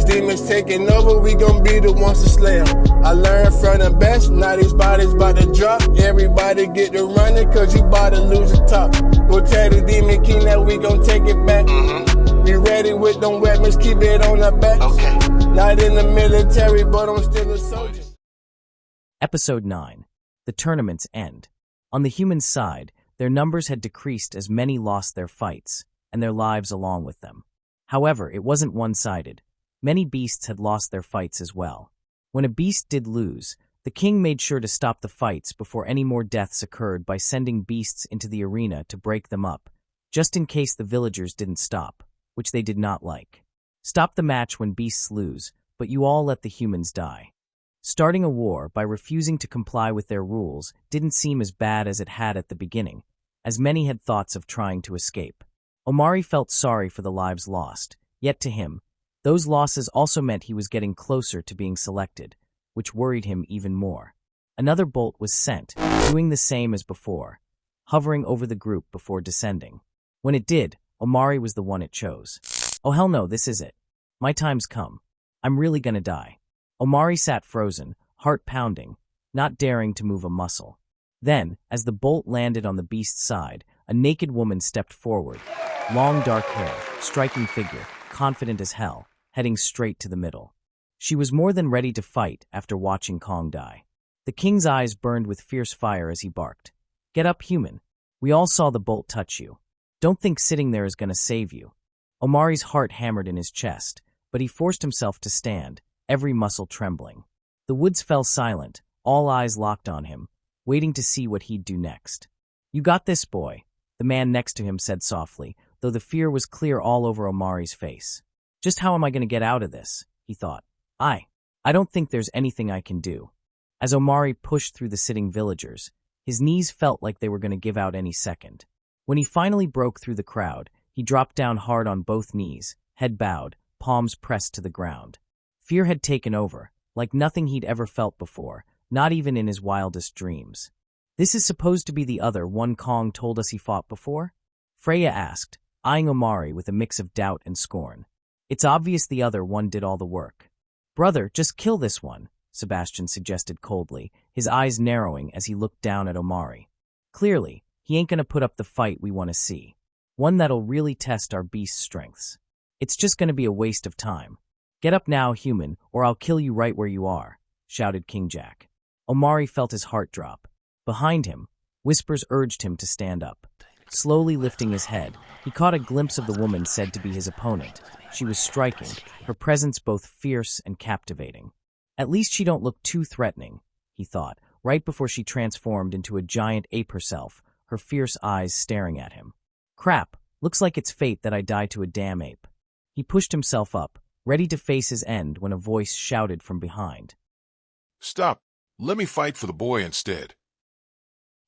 demons taking over, we gon' be the ones to slay 'em. I learned from the best, now these bodies bout to drop. Everybody get to running, cause you bout to lose the top. We'll tell the demon king that we gon' take it back. Be ready with them weapons, keep it on our backs. Not in the military, but I'm still a soldier. Episode 9. The Tournament's End. On the human side, their numbers had decreased as many lost their fights, and their lives along with them. However, it wasn't one-sided. Many beasts had lost their fights as well. When a beast did lose, the king made sure to stop the fights before any more deaths occurred by sending beasts into the arena to break them up, just in case the villagers didn't stop, which they did not like. Stop the match when beasts lose, but you all let the humans die. Starting a war by refusing to comply with their rules didn't seem as bad as it had at the beginning, as many had thoughts of trying to escape. Omari felt sorry for the lives lost, yet to him, those losses also meant he was getting closer to being selected, which worried him even more. Another bolt was sent, doing the same as before, hovering over the group before descending. When it did, Omari was the one it chose. Oh hell no, this is it. My time's come. I'm really gonna die. Omari sat frozen, heart pounding, not daring to move a muscle. Then, as the bolt landed on the beast's side, a naked woman stepped forward. Long dark hair, striking figure, confident as hell, heading straight to the middle. She was more than ready to fight after watching Kong die. The king's eyes burned with fierce fire as he barked. Get up, human. We all saw the bolt touch you. Don't think sitting there is gonna save you. Omari's heart hammered in his chest, but he forced himself to stand, every muscle trembling. The woods fell silent, all eyes locked on him, waiting to see what he'd do next. You got this, boy, the man next to him said softly, though the fear was clear all over Omari's face. Just how am I going to get out of this? He thought. I don't think there's anything I can do. As Omari pushed through the sitting villagers, his knees felt like they were going to give out any second. When he finally broke through the crowd, he dropped down hard on both knees, head bowed, palms pressed to the ground. Fear had taken over, like nothing he'd ever felt before, not even in his wildest dreams. This is supposed to be the other one Kong told us he fought before? Freya asked, eyeing Omari with a mix of doubt and scorn. It's obvious the other one did all the work. Brother, just kill this one, Sebastian suggested coldly, his eyes narrowing as he looked down at Omari. Clearly, he ain't gonna put up the fight we want to see. One that'll really test our beast's strengths. It's just gonna be a waste of time. Get up now, human, or I'll kill you right where you are, shouted King Jack. Omari felt his heart drop. Behind him, whispers urged him to stand up. Slowly lifting his head, he caught a glimpse of the woman said to be his opponent. She was striking, her presence both fierce and captivating. At least she don't look too threatening, he thought, right before she transformed into a giant ape herself, her fierce eyes staring at him. Crap, looks like it's fate that I die to a damn ape. He pushed himself up, ready to face his end when a voice shouted from behind. Stop. Let me fight for the boy instead.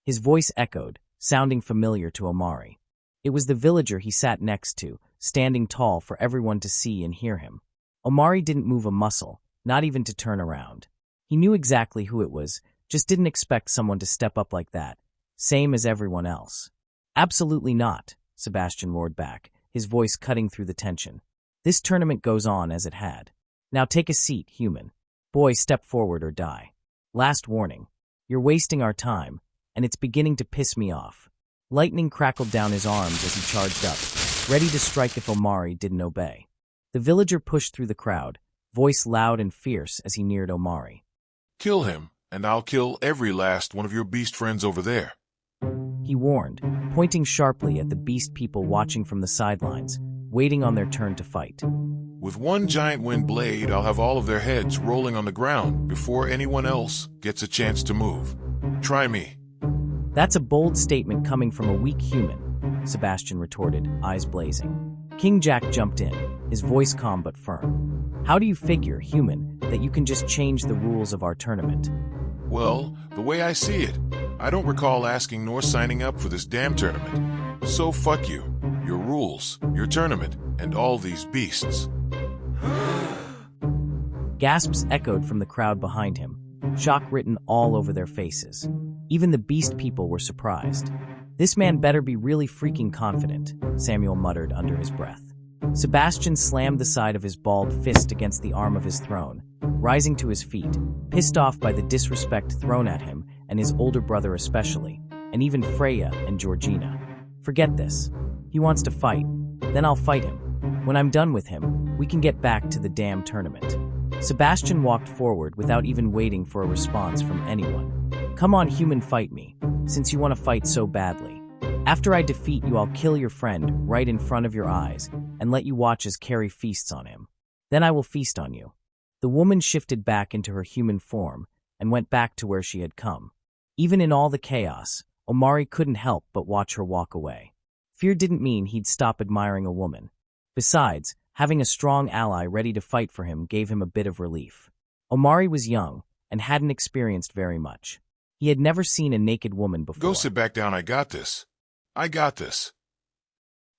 His voice echoed, sounding familiar to Omari. It was the villager he sat next to, standing tall for everyone to see and hear him. Omari didn't move a muscle, not even to turn around. He knew exactly who it was, just didn't expect someone to step up like that, same as everyone else. Absolutely not, Sebastian roared back, his voice cutting through the tension. This tournament goes on as it had. Now take a seat, human. Boy, step forward or die. Last warning. You're wasting our time, and it's beginning to piss me off. Lightning crackled down his arms as he charged up, ready to strike if Omari didn't obey. The villager pushed through the crowd, voice loud and fierce as he neared Omari. Kill him, and I'll kill every last one of your beast friends over there. He warned, pointing sharply at the beast people watching from the sidelines, waiting on their turn to fight. With one giant wind blade, I'll have all of their heads rolling on the ground before anyone else gets a chance to move. Try me. That's a bold statement coming from a weak human, Sebastian retorted, eyes blazing. King Jack jumped in, his voice calm but firm. How do you figure, human, that you can just change the rules of our tournament? Well, the way I see it, I don't recall asking nor signing up for this damn tournament. So fuck you, your rules, your tournament, and all these beasts. Gasps echoed from the crowd behind him, shock written all over their faces. Even the beast people were surprised. This man better be really freaking confident, Samuel muttered under his breath. Sebastian slammed the side of his balled fist against the arm of his throne, rising to his feet, pissed off by the disrespect thrown at him and his older brother especially, and even Freya and Georgina. Forget this. He wants to fight. Then I'll fight him. When I'm done with him, we can get back to the damn tournament. Sebastian walked forward without even waiting for a response from anyone. Come on, human, fight me, since you want to fight so badly. After I defeat you, I'll kill your friend right in front of your eyes and let you watch as Carrie feasts on him. Then I will feast on you. The woman shifted back into her human form and went back to where she had come. Even in all the chaos, Omari couldn't help but watch her walk away. Fear didn't mean he'd stop admiring a woman. Besides, having a strong ally ready to fight for him gave him a bit of relief. Omari was young and hadn't experienced very much. He had never seen a naked woman before. Go sit back down, I got this. I got this,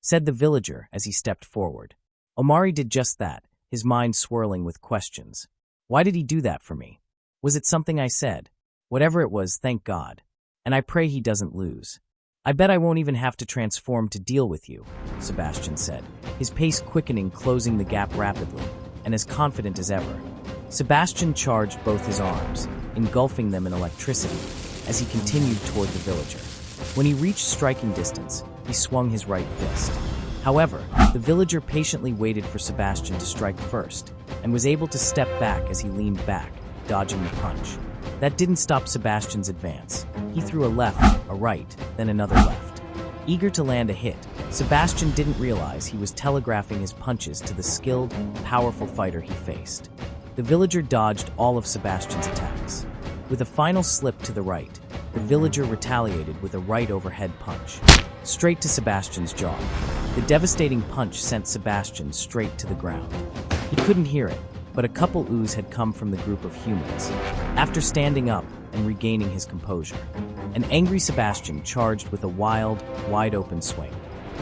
said the villager as he stepped forward. Omari did just that, his mind swirling with questions. Why did he do that for me? Was it something I said? Whatever it was, thank God. And I pray he doesn't lose. I bet I won't even have to transform to deal with you, Sebastian said, his pace quickening, closing the gap rapidly, and as confident as ever. Sebastian charged both his arms, engulfing them in electricity, as he continued toward the villager. When he reached striking distance, he swung his right fist. However, the villager patiently waited for Sebastian to strike first, and was able to step back as he leaned back, dodging the punch. That didn't stop Sebastian's advance. He threw a left, a right, then another left. Eager to land a hit, Sebastian didn't realize he was telegraphing his punches to the skilled, powerful fighter he faced. The villager dodged all of Sebastian's attacks. With a final slip to the right, the villager retaliated with a right overhead punch, straight to Sebastian's jaw. The devastating punch sent Sebastian straight to the ground. He couldn't hear it, but a couple oohs had come from the group of humans. After standing up and regaining his composure, an angry Sebastian charged with a wild, wide-open swing.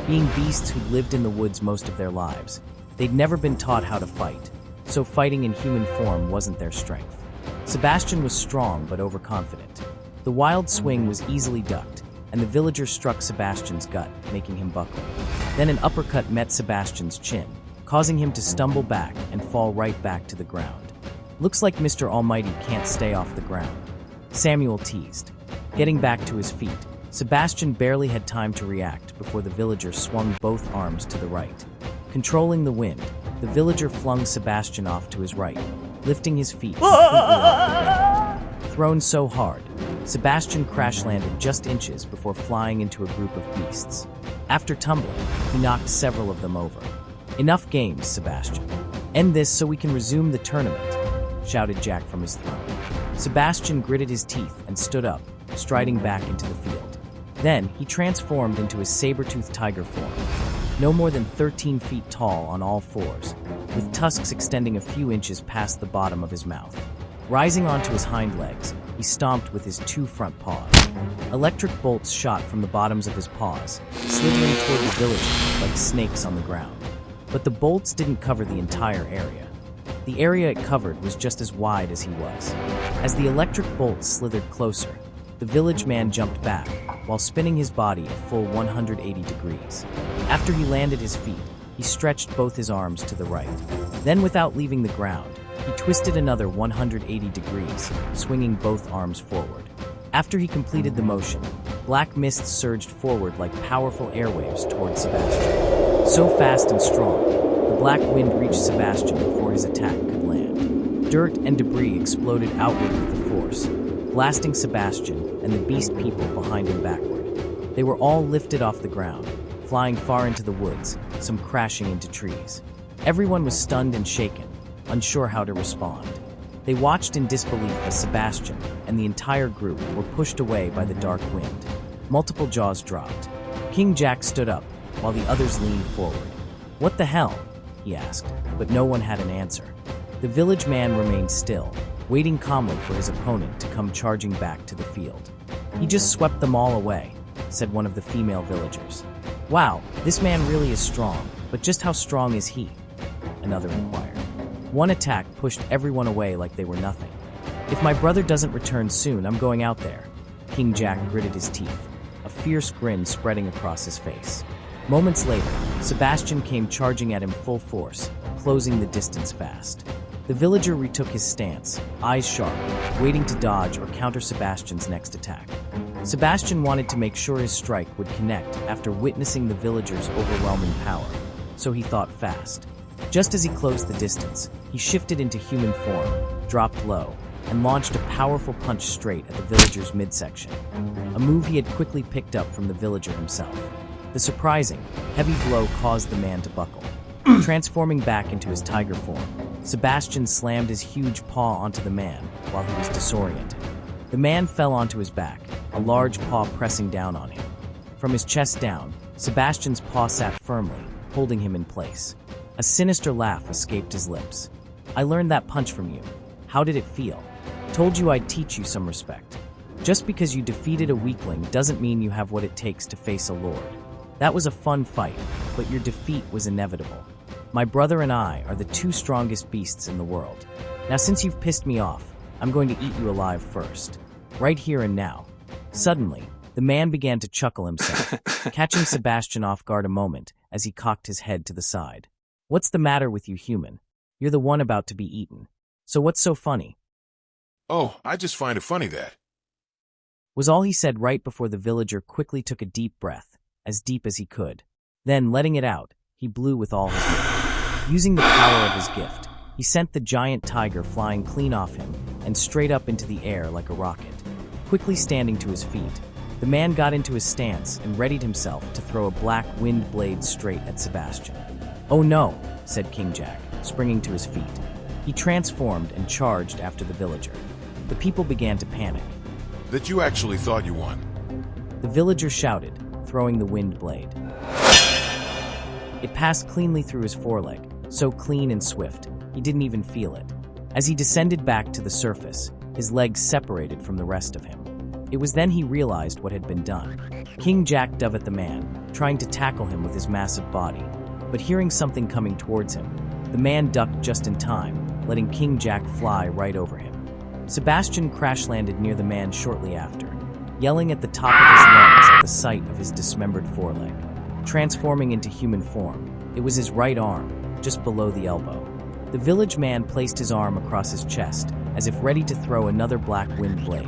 Being beasts who'd lived in the woods most of their lives, they'd never been taught how to fight, so fighting in human form wasn't their strength. Sebastian was strong but overconfident. The wild swing was easily ducked, and the villager struck Sebastian's gut, making him buckle. Then an uppercut met Sebastian's chin, causing him to stumble back and fall right back to the ground. Looks like Mr. Almighty can't stay off the ground, Samuel teased. Getting back to his feet, Sebastian barely had time to react before the villager swung both arms to the right. Controlling the wind, the villager flung Sebastian off to his right, lifting his feet completely off the ground. Thrown so hard, Sebastian crash-landed just inches before flying into a group of beasts. After tumbling, he knocked several of them over. Enough games, Sebastian. End this so we can resume the tournament, shouted Jack from his throne. Sebastian gritted his teeth and stood up, striding back into the field. Then, he transformed into his saber-toothed tiger form, no more than 13 feet tall on all fours, with tusks extending a few inches past the bottom of his mouth. Rising onto his hind legs, he stomped with his two front paws. Electric bolts shot from the bottoms of his paws, slithering toward the villager like snakes on the ground. But the bolts didn't cover the entire area. The area it covered was just as wide as he was. As the electric bolts slithered closer, the village man jumped back, while spinning his body a full 180 degrees. After he landed his feet, he stretched both his arms to the right. Then, without leaving the ground, he twisted another 180 degrees, swinging both arms forward. After he completed the motion, black mist surged forward like powerful airwaves toward Sebastian. So fast and strong, the black wind reached Sebastian before his attack could land. Dirt and debris exploded outward with the force, blasting Sebastian and the beast people behind him backward. They were all lifted off the ground, flying far into the woods, some crashing into trees. Everyone was stunned and shaken, unsure how to respond. They watched in disbelief as Sebastian and the entire group were pushed away by the dark wind. Multiple jaws dropped. King Jack stood up, while the others leaned forward. "What the hell?" he asked, but no one had an answer. The village man remained still, waiting calmly for his opponent to come charging back to the field. "He just swept them all away," said one of the female villagers. "Wow, this man really is strong, but just how strong is he?" another inquired. One attack pushed everyone away like they were nothing. "If my brother doesn't return soon, I'm going out there." King Jack gritted his teeth, a fierce grin spreading across his face. Moments later, Sebastian came charging at him full force, closing the distance fast. The villager retook his stance, eyes sharp, waiting to dodge or counter Sebastian's next attack. Sebastian wanted to make sure his strike would connect after witnessing the villager's overwhelming power, so he thought fast. Just as he closed the distance, he shifted into human form, dropped low, and launched a powerful punch straight at the villager's midsection, a move he had quickly picked up from the villager himself. The surprising, heavy blow caused the man to buckle. Transforming back into his tiger form, Sebastian slammed his huge paw onto the man while he was disoriented. The man fell onto his back, a large paw pressing down on him. From his chest down, Sebastian's paw sat firmly, holding him in place. A sinister laugh escaped his lips. "I learned that punch from you. How did it feel? Told you I'd teach you some respect. Just because you defeated a weakling doesn't mean you have what it takes to face a lord. That was a fun fight, but your defeat was inevitable. My brother and I are the two strongest beasts in the world. Now since you've pissed me off, I'm going to eat you alive first. Right here and now." Suddenly, the man began to chuckle himself, catching Sebastian off guard a moment as he cocked his head to the side. "What's the matter with you, human? You're the one about to be eaten. So what's so funny?" Oh, I just find it funny that. Was all he said right before the villager quickly took a deep breath, as deep as he could. Then, letting it out, he blew with all his might. Using the power of his gift, he sent the giant tiger flying clean off him and straight up into the air like a rocket. Quickly standing to his feet, the man got into his stance and readied himself to throw a black wind blade straight at Sebastian. "Oh no," said King Jack, springing to his feet. He transformed and charged after the villager. The people began to panic. That you actually thought you won. The villager shouted, throwing the wind blade. It passed cleanly through his foreleg, so clean and swift, he didn't even feel it. As he descended back to the surface, his legs separated from the rest of him. It was then he realized what had been done. King Jack dove at the man, trying to tackle him with his massive body, but hearing something coming towards him, the man ducked just in time, letting King Jack fly right over him. Sebastian crash-landed near the man shortly after, yelling at the top of his lungs at the sight of his dismembered foreleg. Transforming into human form, it was his right arm, just below the elbow. The village man placed his arm across his chest, as if ready to throw another black wind blade,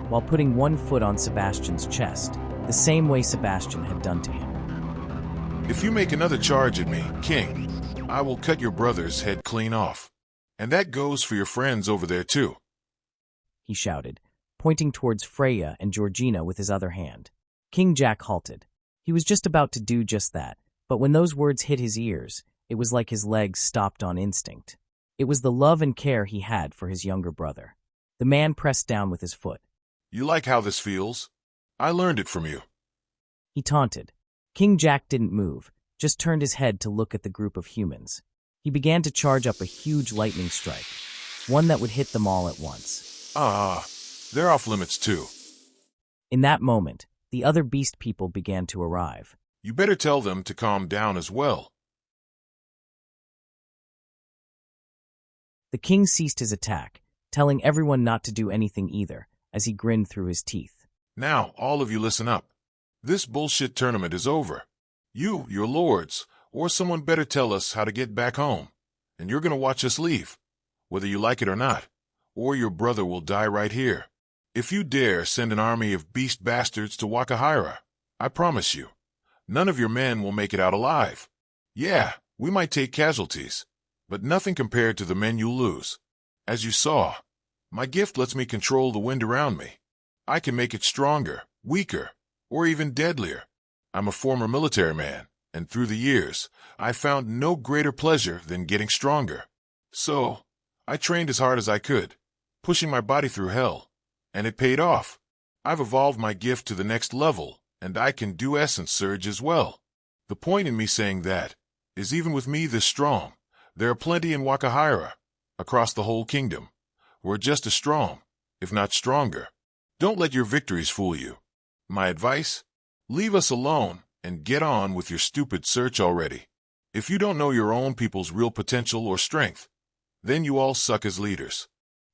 while putting one foot on Sebastian's chest, the same way Sebastian had done to him. If you make another charge at me, King, I will cut your brother's head clean off. And that goes for your friends over there too," he shouted, pointing towards Freya and Georgina with his other hand. King Jack halted. He was just about to do just that, but when those words hit his ears, it was like his legs stopped on instinct. It was the love and care he had for his younger brother. The man pressed down with his foot. "You like how this feels? I learned it from you." He taunted. King Jack didn't move, just turned his head to look at the group of humans. He began to charge up a huge lightning strike, one that would hit them all at once. They're off limits too. In that moment, the other beast people began to arrive. You better tell them to calm down as well. The king ceased his attack, telling everyone not to do anything either, as he grinned through his teeth. Now, all of you listen up. This bullshit tournament is over. You, your lords, or someone better tell us how to get back home. And you're gonna watch us leave, whether you like it or not, or your brother will die right here. If you dare send an army of beast bastards to Wakahira, I promise you, none of your men will make it out alive. Yeah, we might take casualties, but nothing compared to the men you lose. As you saw, my gift lets me control the wind around me. I can make it stronger, weaker, or even deadlier. I'm a former military man, and through the years, I found no greater pleasure than getting stronger. So, I trained as hard as I could, pushing my body through hell, and it paid off. I've evolved my gift to the next level, and I can do essence surge as well. The point in me saying that is even with me this strong, there are plenty in Wakahira, across the whole kingdom, who are just as strong, if not stronger. Don't let your victories fool you. My advice? Leave us alone and get on with your stupid search already. If you don't know your own people's real potential or strength, then you all suck as leaders.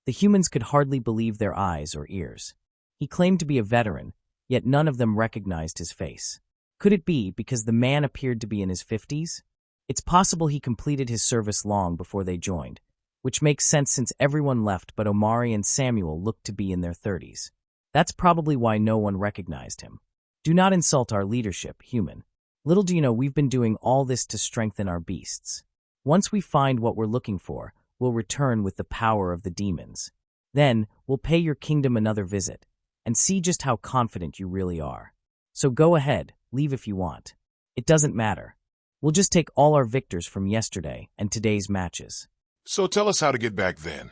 The humans could hardly believe their eyes or ears. He claimed to be a veteran, yet none of them recognized his face. Could it be because the man appeared to be in his 50s? It's possible he completed his service long before they joined, which makes sense since everyone left but Omari and Samuel looked to be in their 30s. That's probably why no one recognized him. Do not insult our leadership, human. Little do you know we've been doing all this to strengthen our beasts. Once we find what we're looking for, we'll return with the power of the demons. Then, we'll pay your kingdom another visit, and see just how confident you really are. So go ahead, leave if you want. It doesn't matter. We'll just take all our victors from yesterday and today's matches. So tell us how to get back then.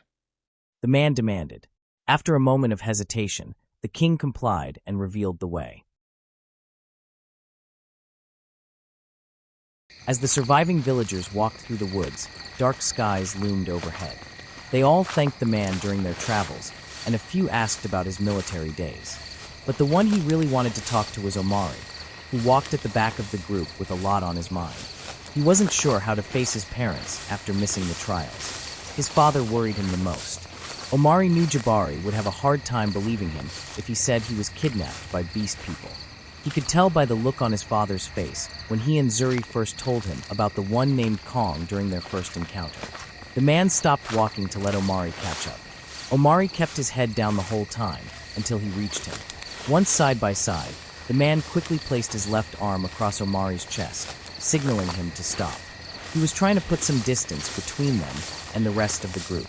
The man demanded. After a moment of hesitation, the king complied and revealed the way. As the surviving villagers walked through the woods, dark skies loomed overhead. They all thanked the man during their travels, and a few asked about his military days. But the one he really wanted to talk to was Omari, who walked at the back of the group with a lot on his mind. He wasn't sure how to face his parents after missing the trials. His father worried him the most. Omari knew Jabari would have a hard time believing him if he said he was kidnapped by beast people. He could tell by the look on his father's face when he and Zuri first told him about the one named Kong during their first encounter. The man stopped walking to let Omari catch up. Omari kept his head down the whole time until he reached him. Once side by side, the man quickly placed his left arm across Omari's chest, signaling him to stop. He was trying to put some distance between them and the rest of the group.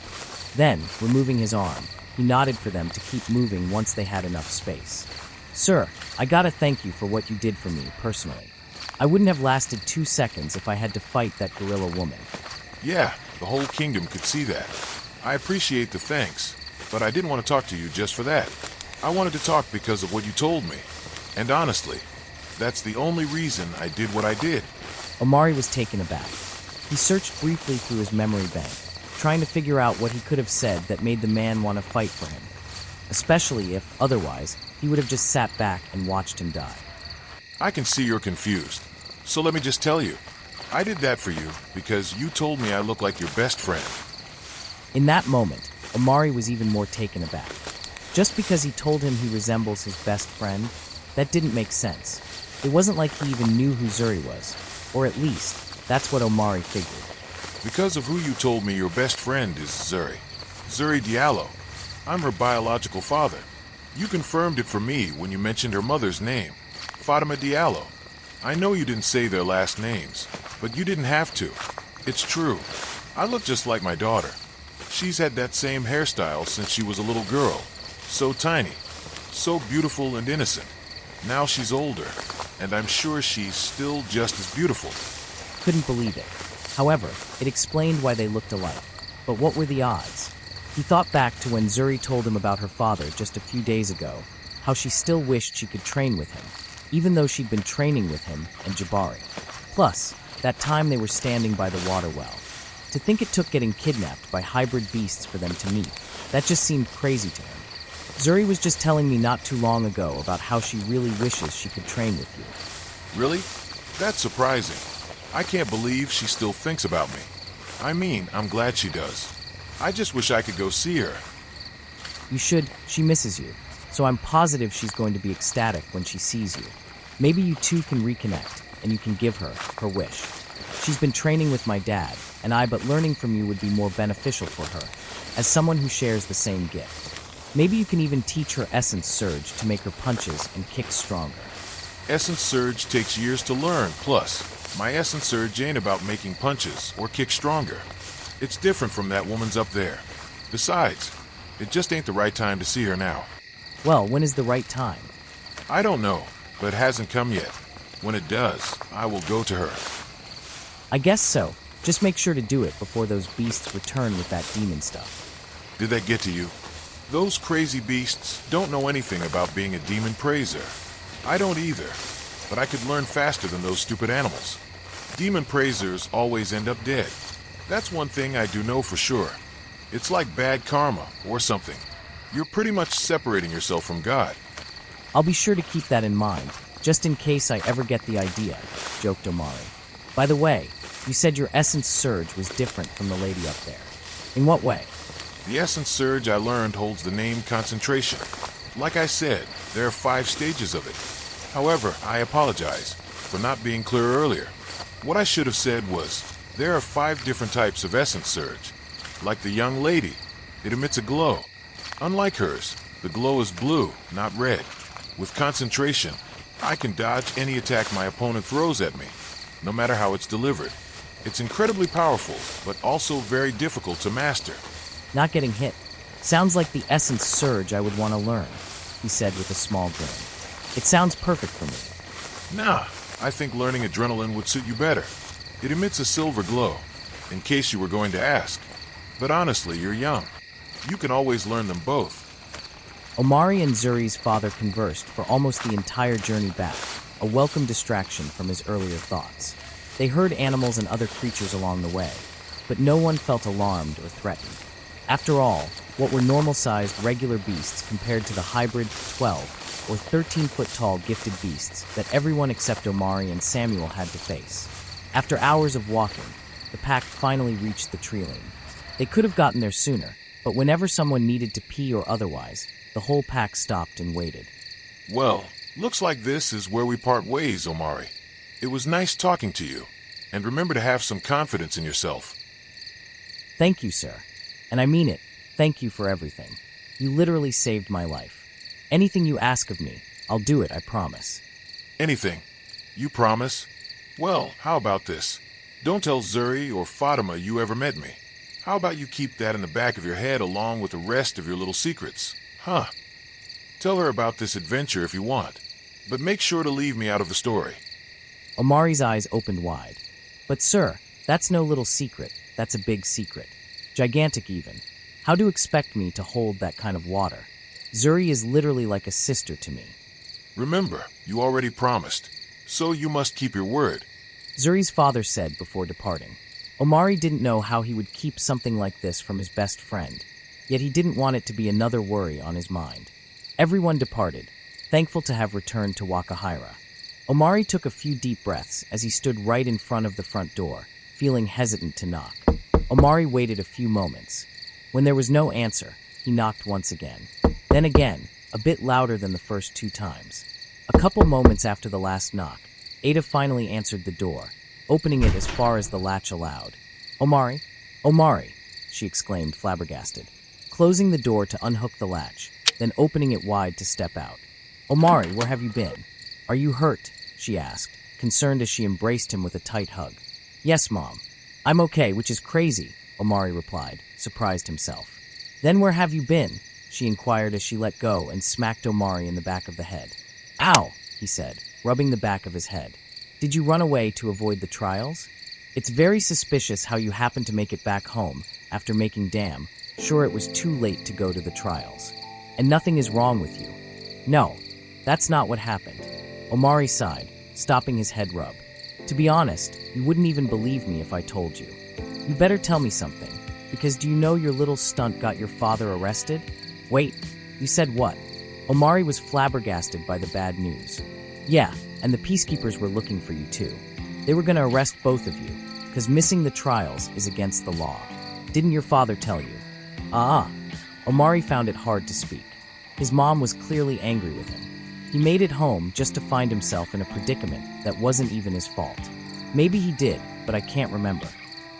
Then, removing his arm, he nodded for them to keep moving once they had enough space. Sir, I gotta thank you for what you did for me, personally. I wouldn't have lasted 2 seconds if I had to fight that gorilla woman. Yeah, the whole kingdom could see that. I appreciate the thanks, but I didn't want to talk to you just for that. I wanted to talk because of what you told me. And honestly, that's the only reason I did what I did. Omari was taken aback. He searched briefly through his memory bank, trying to figure out what he could have said that made the man want to fight for him. Especially if, otherwise, he would have just sat back and watched him die. I can see you're confused. So let me just tell you, I did that for you because you told me I look like your best friend. In that moment, Omari was even more taken aback. Just because he told him he resembles his best friend, that didn't make sense. It wasn't like he even knew who Zuri was, or at least, that's what Omari figured. Because of who you told me your best friend is Zuri. Zuri Diallo. I'm her biological father. You confirmed it for me when you mentioned her mother's name, Fatima Diallo. I know you didn't say their last names, but you didn't have to. It's true. I look just like my daughter. She's had that same hairstyle since she was a little girl. So tiny, so beautiful and innocent. Now she's older, and I'm sure she's still just as beautiful. Couldn't believe it. However, it explained why they looked alike. But what were the odds? He thought back to when Zuri told him about her father just a few days ago, how she still wished she could train with him, even though she'd been training with him and Jabari. Plus, that time they were standing by the water well. To think it took getting kidnapped by hybrid beasts for them to meet, that just seemed crazy to him. Zuri was just telling me not too long ago about how she really wishes she could train with you. Really? That's surprising. I can't believe she still thinks about me. I mean, I'm glad she does. I just wish I could go see her. You should. She misses you. So I'm positive she's going to be ecstatic when she sees you. Maybe you two can reconnect, and you can give her her wish. She's been training with my dad, but learning from you would be more beneficial for her, as someone who shares the same gift. Maybe you can even teach her Essence Surge to make her punches and kicks stronger. Essence Surge takes years to learn, plus, my Essence Surge ain't about making punches or kicks stronger. It's different from that woman's up there. Besides, it just ain't the right time to see her now. Well, when is the right time? I don't know, but it hasn't come yet. When it does, I will go to her. I guess so. Just make sure to do it before those beasts return with that demon stuff. Did that get to you? Those crazy beasts don't know anything about being a demon praiser. I don't either, but I could learn faster than those stupid animals. Demon praisers always end up dead. That's one thing I do know for sure. It's like bad karma or something. You're pretty much separating yourself from God. I'll be sure to keep that in mind, just in case I ever get the idea, joked Omari. By the way, you said your Essence Surge was different from the lady up there. In what way? The Essence Surge I learned holds the name Concentration. Like I said, there are 5 stages of it. However, I apologize. for not being clear earlier. What I should have said was, there are 5 different types of essence surge. Like the young lady, it emits a glow. Unlike hers, the glow is blue, not red. With concentration, I can dodge any attack my opponent throws at me, no matter how it's delivered. It's incredibly powerful, but also very difficult to master. Not getting hit. Sounds like the essence surge I would want to learn, he said with a small grin. It sounds perfect for me. Nah, I think learning adrenaline would suit you better. It emits a silver glow, in case you were going to ask. But honestly, you're young. You can always learn them both. Omari and Zuri's father conversed for almost the entire journey back, a welcome distraction from his earlier thoughts. They heard animals and other creatures along the way, but no one felt alarmed or threatened. After all, what were normal-sized regular beasts compared to the hybrid 12 or 13-foot-tall gifted beasts that everyone except Omari and Samuel had to face? After hours of walking, the pack finally reached the treeline. They could have gotten there sooner, but whenever someone needed to pee or otherwise, the whole pack stopped and waited. Well, looks like this is where we part ways, Omari. It was nice talking to you, and remember to have some confidence in yourself. Thank you, sir. And I mean it. Thank you for everything. You literally saved my life. Anything you ask of me, I'll do it, I promise. Anything? You promise? Well, how about this? Don't tell Zuri or Fatima you ever met me. How about you keep that in the back of your head along with the rest of your little secrets? Huh. Tell her about this adventure if you want, but make sure to leave me out of the story. Omari's eyes opened wide. But sir, that's no little secret. That's a big secret. Gigantic even. How do you expect me to hold that kind of water? Zuri is literally like a sister to me. Remember, you already promised, so you must keep your word. Zuri's father said before departing. Omari didn't know how he would keep something like this from his best friend, yet he didn't want it to be another worry on his mind. Everyone departed, thankful to have returned to Wakahira. Omari took a few deep breaths as he stood right in front of the front door, feeling hesitant to knock. Omari waited a few moments. When there was no answer, he knocked once again. Then again, a bit louder than the first 2 times. A couple moments after the last knock, Ada finally answered the door, opening it as far as the latch allowed. Omari? Omari, she exclaimed, flabbergasted, closing the door to unhook the latch, then opening it wide to step out. Omari, where have you been? Are you hurt? She asked, concerned as she embraced him with a tight hug. Yes, Mom. I'm okay, which is crazy, Omari replied, surprised himself. Then where have you been? She inquired as she let go and smacked Omari in the back of the head. Ow, he said, rubbing the back of his head. Did you run away to avoid the trials? It's very suspicious how you happened to make it back home after making dam sure it was too late to go to the trials. And nothing is wrong with you. No, that's not what happened. Omari sighed, stopping his head rub. To be honest, you wouldn't even believe me if I told you. You better tell me something, because do you know your little stunt got your father arrested? Wait, you said what? Omari was flabbergasted by the bad news. Yeah, and the peacekeepers were looking for you too. They were going to arrest both of you, because missing the trials is against the law. Didn't your father tell you? Omari found it hard to speak. His mom was clearly angry with him. He made it home just to find himself in a predicament that wasn't even his fault. Maybe he did, but I can't remember.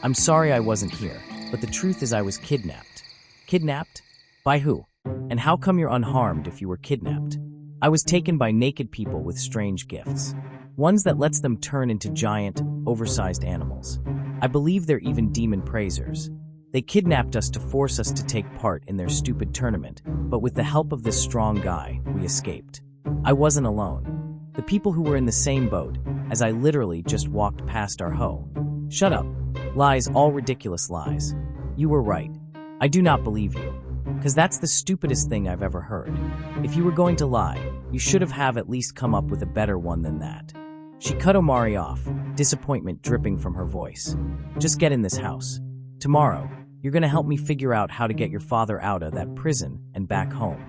I'm sorry I wasn't here, but the truth is I was kidnapped. Kidnapped? By who? And how come you're unharmed if you were kidnapped? I was taken by naked people with strange gifts. Ones that lets them turn into giant, oversized animals. I believe they're even demon praisers. They kidnapped us to force us to take part in their stupid tournament, but with the help of this strong guy, we escaped. I wasn't alone. The people who were in the same boat, as I literally just walked past our hoe. Shut up. Lies, all ridiculous lies. You were right. I do not believe you. Because that's the stupidest thing I've ever heard. If you were going to lie, you should have at least come up with a better one than that. She cut Omari off, disappointment dripping from her voice. Just get in this house. Tomorrow, you're going to help me figure out how to get your father out of that prison and back home.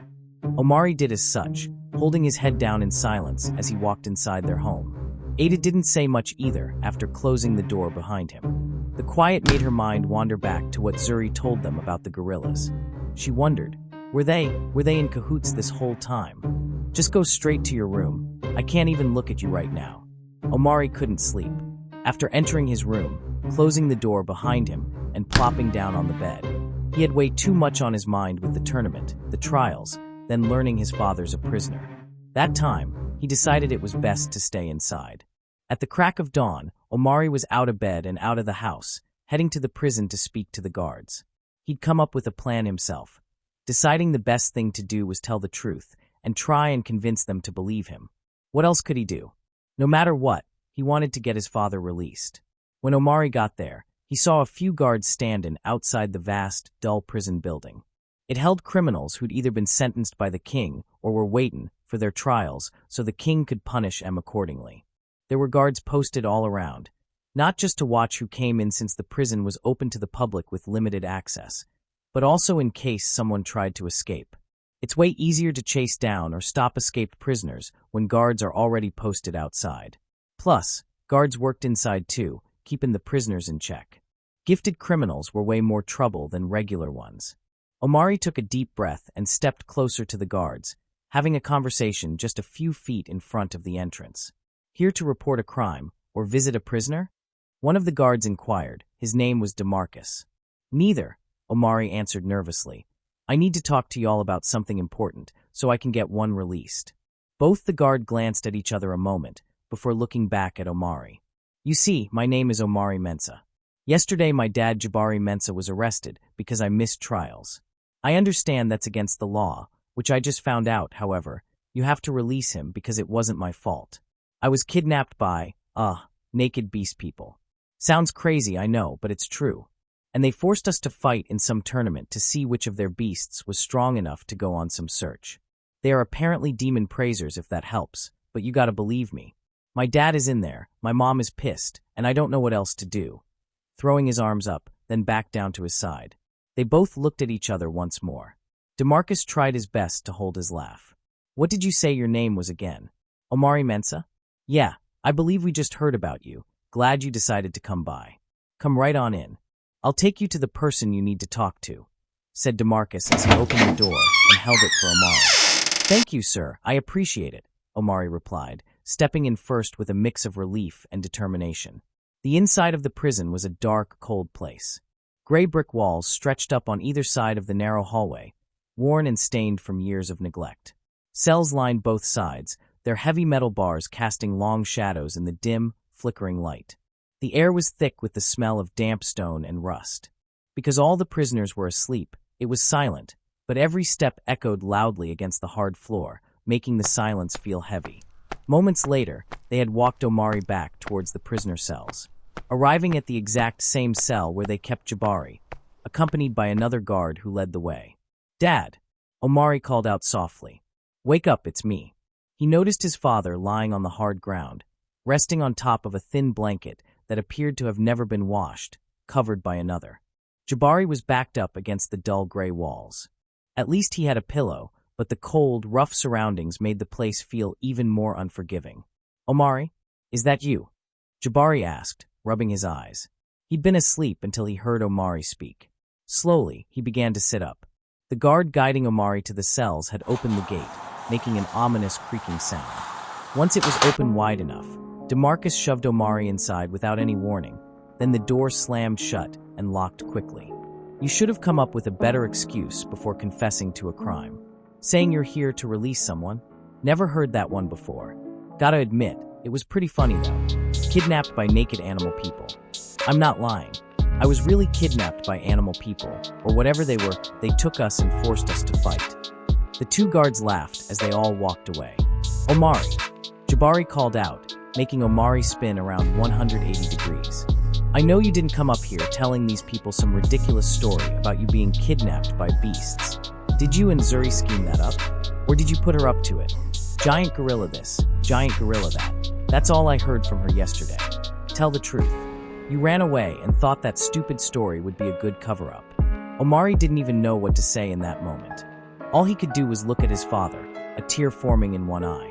Omari did as such, holding his head down in silence as he walked inside their home. Ada didn't say much either after closing the door behind him. The quiet made her mind wander back to what Zuri told them about the gorillas. She wondered, were they in cahoots this whole time? Just go straight to your room. I can't even look at you right now. Omari couldn't sleep. After entering his room, closing the door behind him, and plopping down on the bed, he had way too much on his mind with the tournament, the trials, then learning his father's a prisoner. That time, he decided it was best to stay inside. At the crack of dawn, Omari was out of bed and out of the house, heading to the prison to speak to the guards. He'd come up with a plan himself, deciding the best thing to do was tell the truth and try and convince them to believe him. What else could he do? No matter what, he wanted to get his father released. When Omari got there, he saw a few guards standing outside the vast, dull prison building. It held criminals who'd either been sentenced by the king or were waiting for their trials so the king could punish them accordingly. There were guards posted all around, not just to watch who came in since the prison was open to the public with limited access, but also in case someone tried to escape. It's way easier to chase down or stop escaped prisoners when guards are already posted outside. Plus, guards worked inside too, keeping the prisoners in check. Gifted criminals were way more trouble than regular ones. Omari took a deep breath and stepped closer to the guards, having a conversation just a few feet in front of the entrance. Here to report a crime or visit a prisoner? One of the guards inquired. His name was DeMarcus. Neither, Omari answered nervously. I need to talk to y'all about something important so I can get one released. Both the guard glanced at each other a moment before looking back at Omari. You see, my name is Omari Mensah. Yesterday my dad Jabari Mensah was arrested because I missed trials. I understand that's against the law, which I just found out, however. You have to release him because it wasn't my fault. I was kidnapped by, naked beast people. Sounds crazy, I know, but it's true. And they forced us to fight in some tournament to see which of their beasts was strong enough to go on some search. They are apparently demon praisers if that helps, but you gotta believe me. My dad is in there, my mom is pissed, and I don't know what else to do. Throwing his arms up, then back down to his side. They both looked at each other once more. DeMarcus tried his best to hold his laugh. What did you say your name was again? Omari Mensah? Yeah, I believe we just heard about you. Glad you decided to come by. Come right on in. I'll take you to the person you need to talk to, said DeMarcus as he opened the door and held it for Omari. Thank you, sir. I appreciate it, Omari replied, stepping in first with a mix of relief and determination. The inside of the prison was a dark, cold place. Gray brick walls stretched up on either side of the narrow hallway, worn and stained from years of neglect. Cells lined both sides, their heavy metal bars casting long shadows in the dim, flickering light. The air was thick with the smell of damp stone and rust. Because all the prisoners were asleep, it was silent, but every step echoed loudly against the hard floor, making the silence feel heavy. Moments later, they had walked Omari back towards the prisoner cells, arriving at the exact same cell where they kept Jabari, accompanied by another guard who led the way. Dad, Omari called out softly. Wake up, it's me. He noticed his father lying on the hard ground, resting on top of a thin blanket that appeared to have never been washed, covered by another. Jabari was backed up against the dull gray walls. At least he had a pillow, but the cold, rough surroundings made the place feel even more unforgiving. Omari, is that you? Jabari asked, rubbing his eyes. He'd been asleep until he heard Omari speak. Slowly, he began to sit up. The guard guiding Omari to the cells had opened the gate, making an ominous creaking sound. Once it was open wide enough, DeMarcus shoved Omari inside without any warning. Then the door slammed shut and locked quickly. You should have come up with a better excuse before confessing to a crime. Saying you're here to release someone? Never heard that one before. Gotta admit, it was pretty funny though. Kidnapped by naked animal people. I'm not lying. I was really kidnapped by animal people, or whatever they were. They took us and forced us to fight. The two guards laughed as they all walked away. Omari, Jabari called out, making Omari spin around 180 degrees. I know you didn't come up here telling these people some ridiculous story about you being kidnapped by beasts. Did you and Zuri scheme that up? Or did you put her up to it? Giant gorilla this, giant gorilla that. That's all I heard from her yesterday. Tell the truth. You ran away and thought that stupid story would be a good cover-up. Omari didn't even know what to say in that moment. All he could do was look at his father, a tear forming in one eye.